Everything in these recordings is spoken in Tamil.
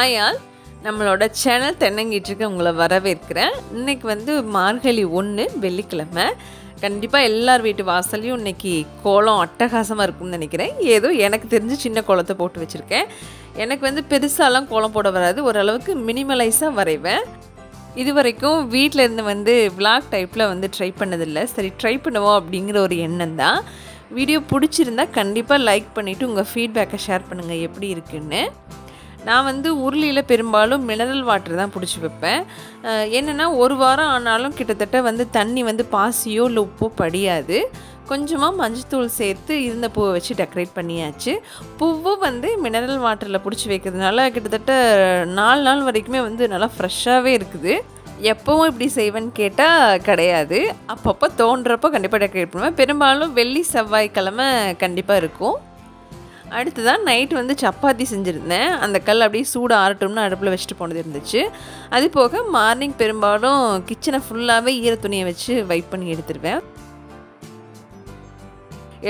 ஹாய் ஆல், நம்மளோட சேனல் தென்னங்கீற்றுக்கு உங்களை வரவேற்கிறேன். இன்றைக்கி வந்து மார்கழி 1 வெள்ளிக்கிழமை. கண்டிப்பாக எல்லார் வீட்டு வாசல்லையும் இன்றைக்கி கோலம் அட்டகாசமாக இருக்கும்னு நினைக்கிறேன். ஏதோ எனக்கு தெரிஞ்சு சின்ன கோலத்தை போட்டு வச்சுருக்கேன். எனக்கு வந்து பெருசாலாம் கோலம் போட வராது, ஓரளவுக்கு மினிமலைஸாக வரைவேன். இது வரைக்கும் வீட்டில் இருந்து வந்து விளாக் டைப்பில் வந்து ட்ரை பண்ணதில்லை. சரி, ட்ரை பண்ணுவோம் அப்படிங்கிற ஒரு எண்ணம் தான். வீடியோ பிடிச்சிருந்தா கண்டிப்பாக லைக் பண்ணிவிட்டு உங்கள் ஃபீட்பேக்கை ஷேர் பண்ணுங்கள் எப்படி இருக்குன்னு. நான் வந்து உருளியில் பெரும்பாலும் மினரல் வாட்டர் தான் பிடிச்சி வைப்பேன். என்னென்னா ஒரு வாரம் ஆனாலும் கிட்டத்தட்ட வந்து தண்ணி வந்து பாசியோ இல்லை உப்போ படியாது. கொஞ்சமாக மஞ்சத்தூள் சேர்த்து இருந்த பூவை வச்சு டெக்கரேட் பண்ணியாச்சு. பூவும் வந்து மினரல் வாட்டரில் பிடிச்சி வைக்கிறதுனால கிட்டத்தட்ட 4 நாள் வரைக்குமே வந்து நல்லா ஃப்ரெஷ்ஷாகவே இருக்குது. எப்போவும் இப்படி செய்வேன்னு கேட்டால் கிடையாது. அப்பப்போ தோன்றப்போ கண்டிப்பாக டெக்கரேட் பண்ணுவேன். பெரும்பாலும் வெள்ளி செவ்வாய்க்கிழமை கண்டிப்பாக இருக்கும். அடுத்ததான் நைட்டு வந்து சப்பாத்தி செஞ்சுருந்தேன். அந்த கல் அப்படியே சூடு ஆறட்டும்னு அடுப்பில் வச்சுட்டு போனது இருந்துச்சு. அது போக மார்னிங் பெரும்பாலும் கிச்சனை ஃபுல்லாகவே ஈர துணியை வச்சு வைப் பண்ணி எடுத்துருவேன்.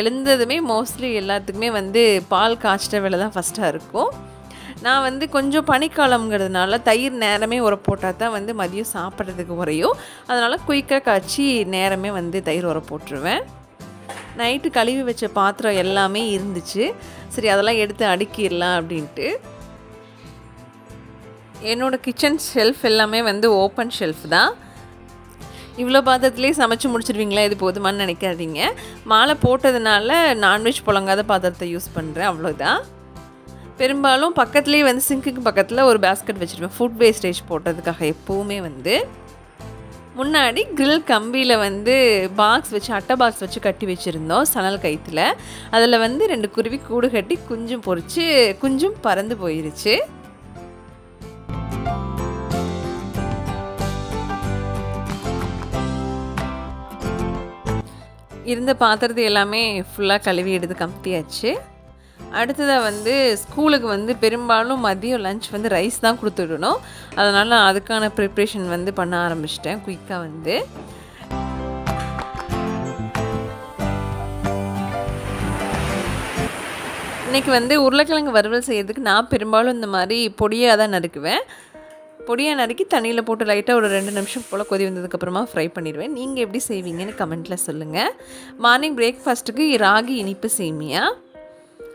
எழுந்ததுமே மோஸ்ட்லி எல்லாத்துக்குமே வந்து பால் காய்ச்சிட்ட வேலை தான் ஃபஸ்ட்டாக இருக்கும். நான் வந்து கொஞ்சம் பனிக்காலம்ங்கிறதுனால தயிர் நேரமே உர போட்டால் தான் வந்து மதியம் சாப்பிட்றதுக்கு உரையும். அதனால் குயிக்காக காய்ச்சி நேரமே வந்து தயிர் உர போட்டுருவேன். நைட்டு கழுவி வச்ச பாத்திரம் எல்லாமே இருந்துச்சு. சரி, அதெல்லாம் எடுத்து அடுக்கிடலாம் அப்படின்ட்டு. என்னோடய கிச்சன் ஷெல்ஃப் எல்லாமே வந்து ஓப்பன் ஷெல்ஃப் தான். இவ்வளோ பாத்திரத்துலேயே சமைச்சு முடிச்சிடுவீங்களா, இது போதுமான்னு நினைக்காதீங்க. மாலை போட்டதுனால நான்வெஜ் புழங்காத பாத்திரத்தை யூஸ் பண்ணுறேன், அவ்வளோதான். பெரும்பாலும் பக்கத்துலேயே வந்து சிங்க்குக்கு பக்கத்தில் ஒரு பேஸ்கெட் வச்சுருவேன், ஃபுட் வேஸ்டேஜ் போட்டதுக்காக. எப்போவுமே வந்து முன்னாடி கிரில் கம்பியில் வந்து பாக்ஸ் வச்சு அட்டை பாக்ஸ் வச்சு கட்டி வச்சுருந்தோம் சணல் கயிற்றுல. அதில் வந்து 2 குருவி கூடு கட்டி குஞ்சும் பொறிச்சு குஞ்சும் பறந்து போயிருச்சு. இருந்த பாத்திரத்தை எல்லாமே ஃபுல்லாக கழுவி எடுத்து கமுத்தியாச்சு. அடுத்ததாக வந்து ஸ்கூலுக்கு வந்து பெரும்பாலும் மதியம் லஞ்ச் வந்து ரைஸ் தான் கொடுத்துடணும். அதனால் அதுக்கான ப்ரிப்ரேஷன் வந்து பண்ண ஆரம்பிச்சிட்டேன் குயிக்காக வந்து. இன்றைக்கி வந்து உருளைக்கிழங்கு வறுவல் செய்கிறதுக்கு நான் பெரும்பாலும் இந்த மாதிரி பொடியாக தான் நறுக்குவேன். பொடியாக நறுக்கி தண்ணியில் போட்டு லைட்டாக ஒரு 2 நிமிஷம் போல் கொதி வந்ததுக்கப்புறமா ஃப்ரை பண்ணிடுவேன். நீங்கள் எப்படி செய்வீங்கன்னு கமெண்ட்டில் சொல்லுங்கள். மார்னிங் பிரேக்ஃபாஸ்ட்டுக்கு ராகி இனிப்பு சேமியா.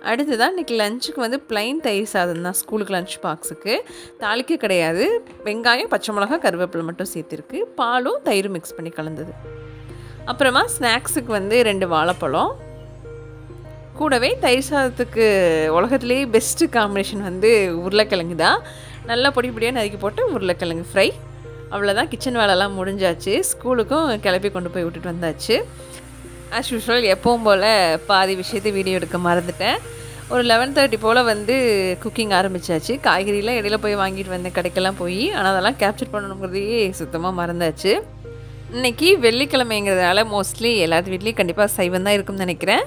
அடுத்ததான் இன்றைக்கி லஞ்சுக்கு வந்து ப்ளைன் தயிர் சாதம் தான். ஸ்கூலுக்கு லஞ்ச் பாக்ஸுக்கு தாளிக்க கிடையாது. வெங்காயம், பச்சை மிளகா, கருவேப்பிலை மட்டும் சேர்த்துருக்கு. பாலும் தயிரும் மிக்ஸ் பண்ணி கலந்தது. அப்புறமா ஸ்நாக்ஸுக்கு வந்து 2 வாழைப்பழம். கூடவே தயிர் சாதத்துக்கு உலகத்துலேயே பெஸ்ட்டு காம்பினேஷன் வந்து உருளைக்கிழங்கு தான். நல்லா பொடி பொடியாக நறுக்கி போட்டு உருளைக்கிழங்கு ஃப்ரை. அவ்வளோதான், கிச்சன் வேலைலாம் முடிஞ்சாச்சு. ஸ்கூலுக்கும் கிளப்பி கொண்டு போய் விட்டுட்டு வந்தாச்சு. ஆஸ் யூஷுவல் எப்பவும் போல் பாதி விஷயத்தை வீடியோ எடுக்க மறந்துட்டேன். ஒரு 11:30 போல் வந்து குக்கிங் ஆரம்பித்தாச்சு. காய்கறிலாம் இடையில போய் வாங்கிட்டு வந்தேன் கடைக்கெல்லாம் போய். ஆனால் அதெல்லாம் கேப்சர் பண்ணணுங்கிறதையே சுத்தமாக மறந்தாச்சு. இன்றைக்கி வெள்ளிக்கிழமைங்கிறதுனால மோஸ்ட்லி எல்லாத்து வீட்லேயும் கண்டிப்பாக சைவம் தான் இருக்கும்னு நினைக்கிறேன்.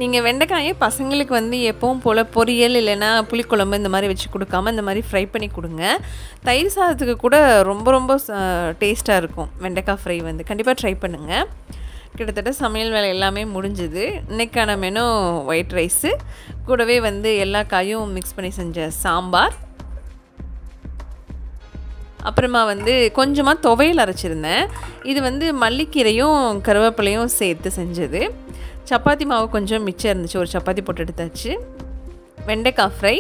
நீங்கள் வெண்டைக்காயை பசங்களுக்கு வந்து எப்பவும் போல் பொரியல் இல்லைன்னா புளிக்குழம்பு இந்த மாதிரி வச்சு கொடுக்காம இந்த மாதிரி ஃப்ரை பண்ணி கொடுங்க. தயிர் சாதத்துக்கு கூட ரொம்ப ரொம்ப டேஸ்ட்டாக இருக்கும் வெண்டைக்காய் ஃப்ரை வந்து. கண்டிப்பாக ட்ரை பண்ணுங்கள். கிட்டத்தட்ட சமையல் வேலை எல்லாமே முடிஞ்சுது. இன்றைக்கான மெனு ஒயிட் ரைஸு, கூடவே வந்து எல்லா காயும் மிக்ஸ் பண்ணி செஞ்ச சாம்பார். அப்புறமா வந்து கொஞ்சமாக துவையல் அரைச்சிருந்தேன். இது வந்து மல்லிக்கீரையும் கருவேப்பிலையும் சேர்த்து செஞ்சது. சப்பாத்தி மாவு கொஞ்சம் மிச்சம் இருந்துச்சு, ஒரு சப்பாத்தி போட்டு எடுத்தாச்சு. வெண்டைக்காய் ஃப்ரை.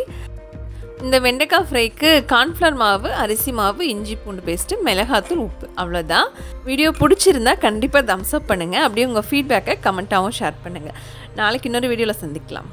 இந்த வெண்டைக்காய் ஃப்ரைக்கு கார்ன்ஃப்ளவர் மாவு, அரிசி மாவு, இஞ்சி பூண்டு பேஸ்ட்டு, மிளகாத்தூள், உப்பு, அவ்வளோதான். வீடியோ பிடிச்சிருந்தா கண்டிப்பாக தம்ஸ் அப் பண்ணுங்கள். அப்படியே உங்கள் ஃபீட்பேக்கை கமெண்ட்டாகவும் ஷேர் பண்ணுங்கள். நாளைக்கு இன்னொரு வீடியோவில் சந்திக்கலாம்.